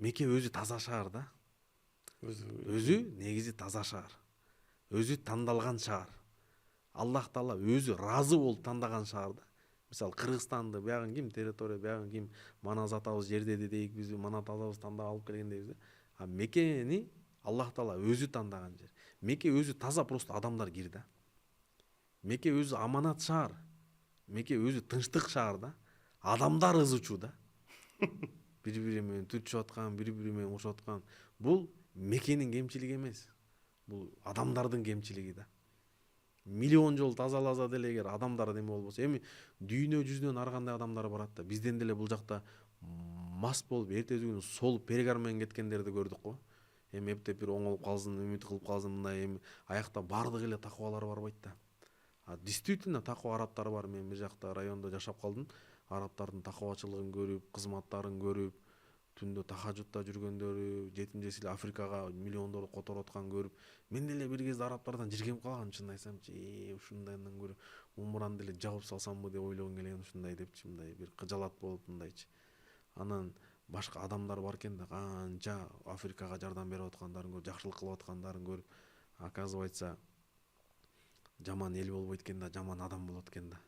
Мекке өзү таза шаар да. Өзү негизи таза шаар. Өзү тандалган шаар. Аллах Таала өзү разы болуп тандаган шаар да. Мисалы Кыргызстанды биягын ким территория, биягын ким Манас атабыз жер деди дейик, биз Манас атабыз тандап алып келген дейбиз да. А Меккени Аллах Таала өзү тандаган жер. Мекке өзү таза, просто адамдар кир да. Мекке өзү аманат шаар. Мекке өзү тынчтык шаар да. Адамдар ызычуу да. Бири-бири менен түртүшүп аткан, бири-бири менен урушуп аткан. Бул Меккенин кемчилиги эмес. Бул адамдардын кемчилиги да. Миллион жолу тазаласа деле эгер адамдар неме болбосо, эми дүйнө жүзүнөн ар кандай адамдар барат да. Бизден деле бул жакта мас болуп эртеси күнү солуп перегар менен кеткендерди көрдүк го. Эми эптеп бир оңолуп калсын, үмүт кылып калсын, мындай эми аякта баардыгы эле такыбалар барбайт да. Действительно такыба арабтар бар. Мен бир жакта райондо жашап калдым. Арабтардын такыбачылыгын көрүп, кызматтарын көрүп, түндө тахажжудта жүргөндөрү, жетимдеси эле Африкага миллиондорду которуп атканын көрүп, мен деле бир кезде арабтардан жиркенип калгам, чынын айтсамчы. Ушундайдан көрө умураны деле жабып салсамбы деп ойлогум келген, ушундай депчи, мындай бир кыжалат болуп мындайчы. Анан башка адамдар бар экен да, канча Африкага жардам берип аткандарын көрүп, жакшылык кылып аткандарын көрүп, оказывается, жаман эл болбойт экен да, жаман адам болот экен да.